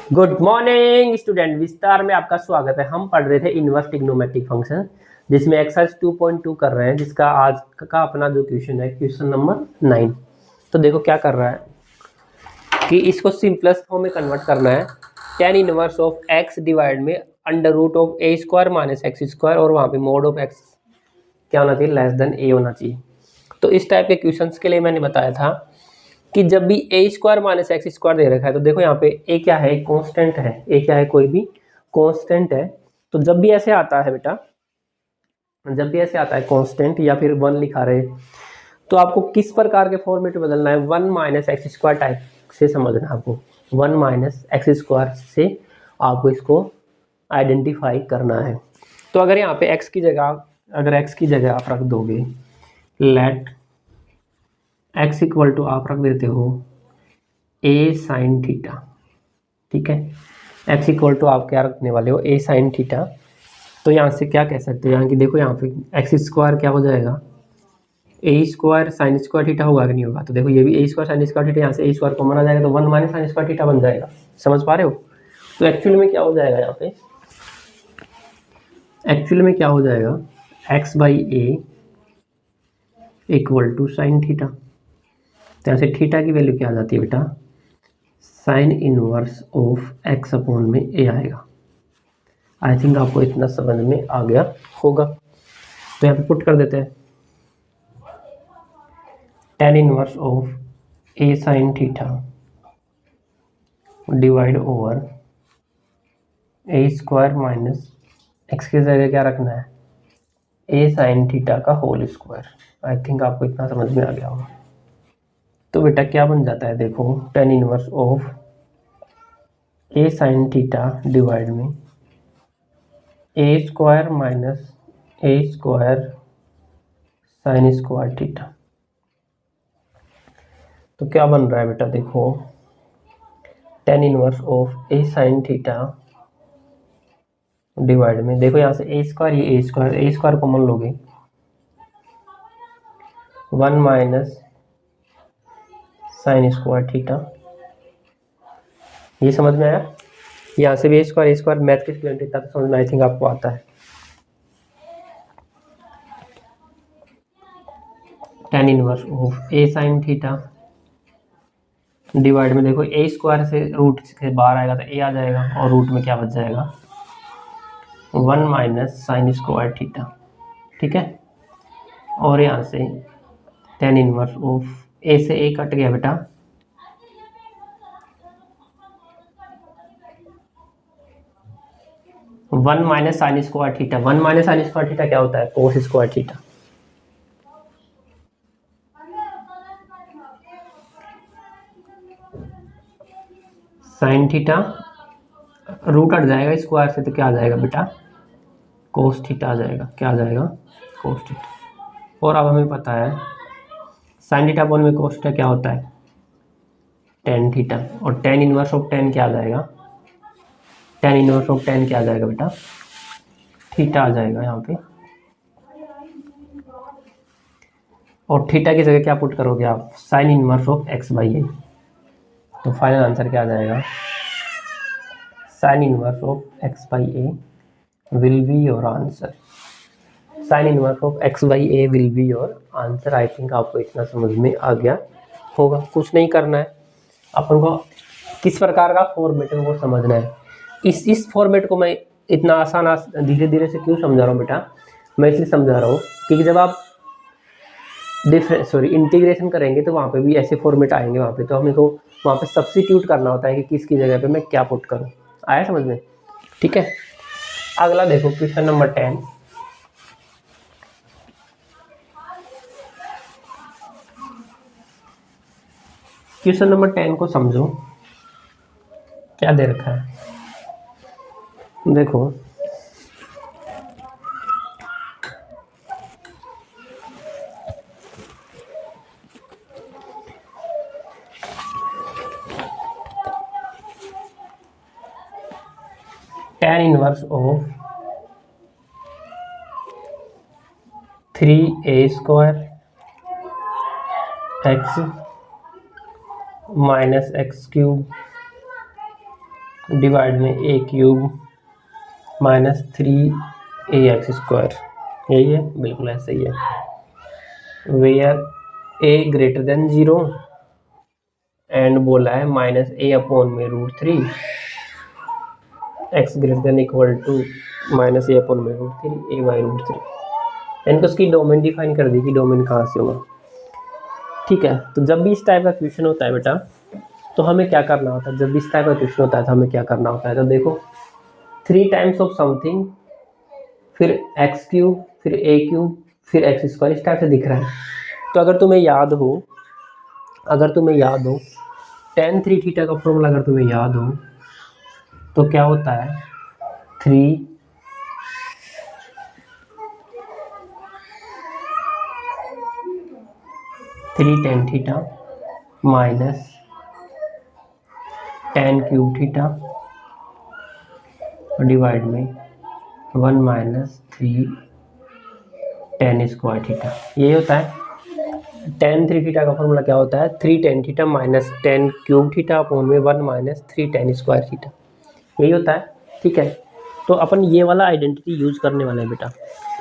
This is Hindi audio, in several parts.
गुड मॉर्निंग स्टूडेंट, विस्तार में आपका स्वागत है। हम पढ़ रहे थे इनवर्स ट्रिग्नोमेट्रिक फंक्शन, जिसमें एक्सरसाइज 2.2 कर रहे हैं, जिसका आज का अपना जो क्वेश्चन है क्वेश्चन नंबर 9। तो देखो क्या कर रहा है कि इसको सिंपलेस्ट फॉर्म में कन्वर्ट करना है। tan inverse of x divide में under root of a square minus x square, और वहाँ पे मोड ऑफ x क्या होना चाहिए, लेस देन a होना चाहिए। तो इस टाइप के क्वेश्चन के लिए मैंने बताया था कि जब भी ए स्क्वायर माइनस एक्स स्क्वायर दे रखा है, तो देखो यहाँ पे ए क्या है, कांस्टेंट है। ए क्या है, कोई भी कांस्टेंट है। तो जब भी ऐसे आता है बेटा, जब भी ऐसे आता है कांस्टेंट या फिर वन लिखा रहे, तो आपको किस प्रकार के फॉर्मेट में बदलना है, one minus x square type से समझना है आपको। वन माइनस एक्स स्क्वायर से आपको इसको आइडेंटिफाई करना है। तो अगर यहाँ पे एक्स की जगह, अगर एक्स की जगह आप रख दोगे लेट एक्स इक्वल टू आप रख देते हो ए साइन थीटा, ठीक है। एक्स इक्वल टू आप क्या रखने वाले हो, ए साइन थीटा। तो यहाँ से क्या कह सकते हो, यहाँ की देखो, यहाँ पे एक्स स्क्वायर क्या हो जाएगा, ए स्क्वायर साइन स्क्वायर थीटा होगा कि नहीं होगा। तो देखो ये भी ए स्क्वायर साइन स्क्वायर थीटा, यहाँ से ए स्क्वायर कॉमन आ जाएगा, तो one minus sine square theta बन जाएगा। समझ पा रहे हो। तो एक्चुअल में क्या हो जाएगा, यहाँ पे एक्चुअल में क्या हो जाएगा, X by A equal to sine theta. तो यहाँ से थीटा की वैल्यू क्या आ जाती है बेटा, sign inverse of x upon में ए आएगा। आई थिंक आपको इतना समझ में आ गया होगा। तो यहाँ पे पुट कर देते हैं tan inverse of A sine theta divide over A square minus x की जगह क्या रखना है, ए साइन थीटा का होल स्क्वायर। आई थिंक आपको इतना समझ में आ गया होगा। तो बेटा क्या बन जाता है, देखो tan inverse of A sine theta divide में ए स्क्वायर माइनस ए स्क्वायर साइन स्क्वायर थीटा। तो क्या बन रहा है बेटा, देखो tan inverse of A sine theta divide में, देखो यहाँ से ए स्क्वायर, ये ए स्क्वायर कॉमन लोगे, one minus sine square theta. ये समझ में आया। यहाँ से भी ए स्क्वायर मैथ के स्टूडेंट इतना तो समझ में आई थिंक आपको आता है। tan inverse of A sine theta divide में, देखो ए स्क्वायर से रूट से बाहर आएगा तो ए आ जाएगा, और रूट में क्या बच जाएगा, one minus sine square theta, ठीक है। और यहाँ से tan इनवर्स ऑफ ए से ए कट गया बेटा, one minus sine square theta. One minus sine square theta क्या होता है, cos square theta. Sine theta root हट जाएगा स्क्वायर से, तो क्या आ जाएगा बेटा, कोस थीटा आ जाएगा। क्या आ जाएगा, कोस थीटा। और अब हमें पता है साइन थीटा अपॉन में कोस थीटा क्या होता है, टेन थीटा। और टेन इनवर्स ऑफ टेन क्या आ जाएगा, टेन इनवर्स ऑफ टेन क्या आ जाएगा बेटा, थीटा आ जाएगा यहाँ पे। और थीटा की जगह क्या पुट करोगे आप, sine inverse of x by a. तो फाइनल आंसर क्या आ जाएगा, sine inverse of x by a will be your answer. Sine inverse of x by a will be your answer. I think आपको इतना समझ में आ गया होगा। कुछ नहीं करना है, अपन को किस प्रकार का फॉर्मेट है वो समझना है। इस फॉर्मेट को मैं इतना आसान धीरे धीरे से क्यों समझा रहा हूँ बेटा, मैं इसलिए समझा रहा हूँ कि जब आप इंटीग्रेशन करेंगे तो वहाँ पे भी ऐसे फॉर्मेट आएंगे वहाँ पे, तो हमें को वहाँ पे सब्स्टिट्यूट करना होता है कि किसकी जगह पे मैं क्या पुट करूँ। आया समझ में, ठीक है। अगला देखो क्वेश्चन नंबर 10। क्वेश्चन नंबर 10 को समझो, क्या दे रखा है, देखो tan inverse of 3a square x minus x cube divide में ए क्यूब माइनस 3ax²। यही है, बिल्कुल ऐसा ही है। Where a greater than 0 and बोला है -a/√3 x greater than equal to -a/√3 a/√3। इनको उसकी डोमेन डिफाइन कर दी कि डोमेन कहाँ से होगा। ठीक है, तो जब भी इस टाइप का क्वेश्चन होता है बेटा, तो हमें क्या करना होता है? जब भी इस टाइप का क्वेश्चन होता है तो हमें क्या करना होता है? तो देखो 3 टाइम्स ऑफ समथिंग, फिर x3, फिर a3, फिर x², इस टाइप से दिख रहा है। तो अगर तुम्हें याद हो tan 3θ का फॉर्मूला अगर तुम्हें याद हो तो क्या होता है? 3 tan θ minus tan cube theta divide में 1 माइनस 3 tan² थीटा। यही होता है। tan 3θ का फॉर्मूला क्या होता है? 3 tan θ minus tan cube theta upon में 1 माइनस 3 tan² थीटा। यही होता है। ठीक है, तो अपन ये वाला आइडेंटिटी यूज करने वाले हैं बेटा।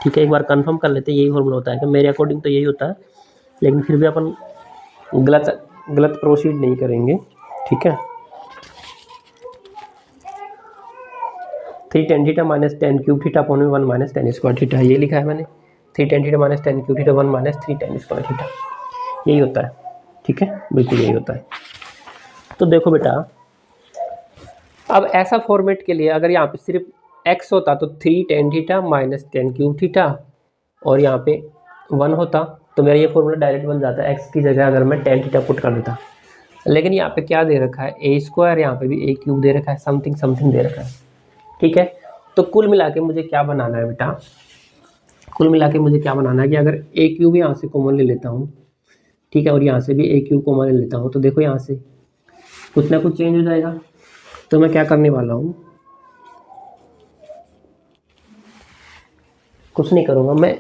ठीक है, एक बार कंफर्म कर लेते हैं। यही फॉर्मूला होता है कि मेरे अकॉर्डिंग तो यही होता है, लेकिन फिर भी अपन गलत प्रोसीड नहीं करेंगे। ठीक है, 3 tan θ minus tan cube theta upon में 1 माइनस tan² थीटा। ये लिखा है मैंने, 3 tan θ minus tan cube theta 1 minus 3 tan² theta. यही होता है। ठीक है, बिल्कुल यही होता है। तो देखो बेटा, अब ऐसा फॉर्मेट के लिए अगर यहाँ पे सिर्फ x होता तो 3 tan θ minus tan cube theta और यहाँ पे 1 होता तो मेरा ये फॉर्मूला डायरेक्ट बन जाता है। x की जगह अगर मैं tan θ पुट कर देता, लेकिन यहाँ पे क्या दे रखा है? a², यहाँ पे भी a³ दे रखा है, समथिंग दे रखा है। ठीक है, तो कुल मिला के मुझे क्या बनाना है बेटा? कुल मिला के मुझे क्या बनाना है कि अगर a³ यहाँ से कॉमन ले लेता हूँ, ठीक है, और यहाँ से भी a³ कॉमन ले लेता हूँ, तो देखो यहाँ से कुछ ना कुछ चेंज हो जाएगा। तो मैं क्या करने वाला हूँ, कुछ नहीं करूँगा मैं।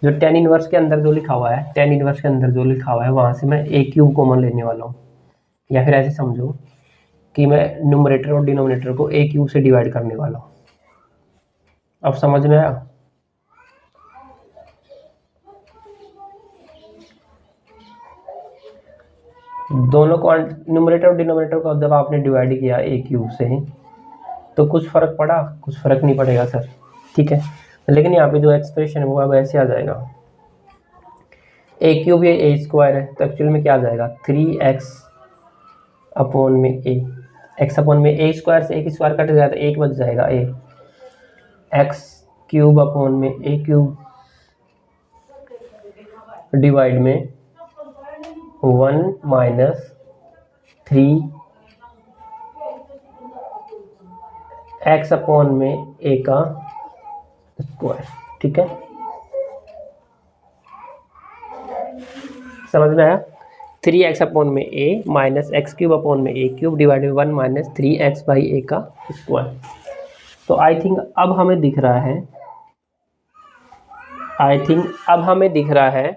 जो tan इनवर्स के अंदर जो लिखा हुआ है, tan इनवर्स के अंदर जो लिखा हुआ है वहाँ से मैं a³ कॉमन लेने वाला हूँ, या फिर ऐसे समझो कि मैं न्यूमरेटर और डिनोमिनेटर को a³ से डिवाइड करने वाला हूँ। अब समझ में आया? दोनों को न्यूमरेटर और डिनोमिनेटर को जब आपने डिवाइड किया a³ से, तो कुछ फर्क पड़ा? कुछ फर्क नहीं पड़ेगा सर। ठीक है, लेकिन यहाँ पे जो एक्सप्रेशन है वो अब ऐसे आ जाएगा, a³ ये a² है, तो एक्चुअल में क्या आ जाएगा? 3x अपॉन में a, x अपॉन में a² से a² कट जाएगा तो 1 बच जाएगा a, x³ अपॉन में a³ डिवाइड में 1 माइनस 3 x अपॉन में a का स्क्वायर। ठीक है, समझ में आया? 3x अपॉन में a माइनस x³ अपॉन में a³ डिवाइड में 1 माइनस 3x बाई a का स्क्वायर। तो आई थिंक अब हमें दिख रहा है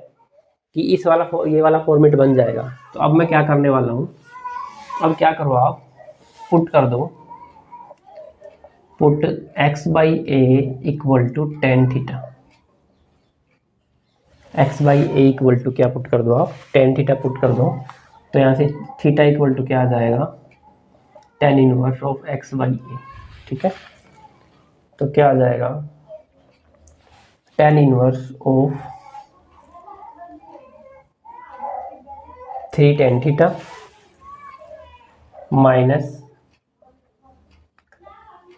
कि ये वाला फॉर्मेट बन जाएगा। तो अब मैं क्या करने वाला हूँ, अब क्या करो आप, पुट कर दो, put x by a equal to tan θ। x by a equal to क्या पुट कर दो आप? tan θ पुट कर दो। तो यहाँ से थीटा इक्वल टू क्या आ जाएगा? tan inverse of x by a। ठीक है, तो क्या आ जाएगा? tan inverse of 3 tan θ minus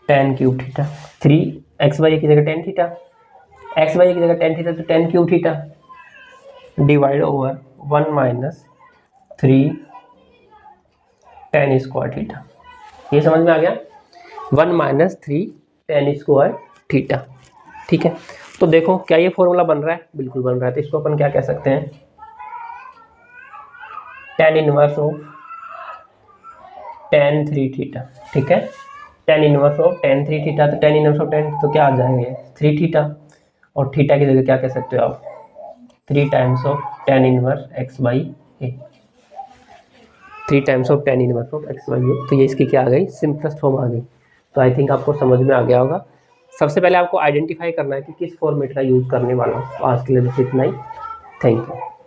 tan cube theta. 3 x by a की जगह tan θ, x बाई a की जगह tan θ तो tan cube theta divide over 1 minus 3 tan² theta. ये समझ में आ गया? 1 माइनस 3 tan² थीटा। ठीक है, तो देखो क्या ये फॉर्मूला बन रहा है? बिल्कुल बन रहा है। तो इसको अपन क्या कह सकते हैं? tan inverse of tan 3θ। ठीक है, tan इनवर्स ऑफ tan 3θ, तो tan इनवर्स ऑफ tan तो क्या आ जाएंगे? 3θ, और थीटा की जगह क्या कह सकते हो आप? 3 times of tan inverse x by a। 3 times of tan inverse of x y है। तो ये इसकी क्या आ गई, सिंपलेस्ट फॉर्म आ गई। तो आई थिंक आपको समझ में आ गया होगा। सबसे पहले आपको आइडेंटिफाई करना है कि किस फॉर्मेट का यूज़ करने वाला हूँ। तो आज के लिए बस इतना ही। Thank you.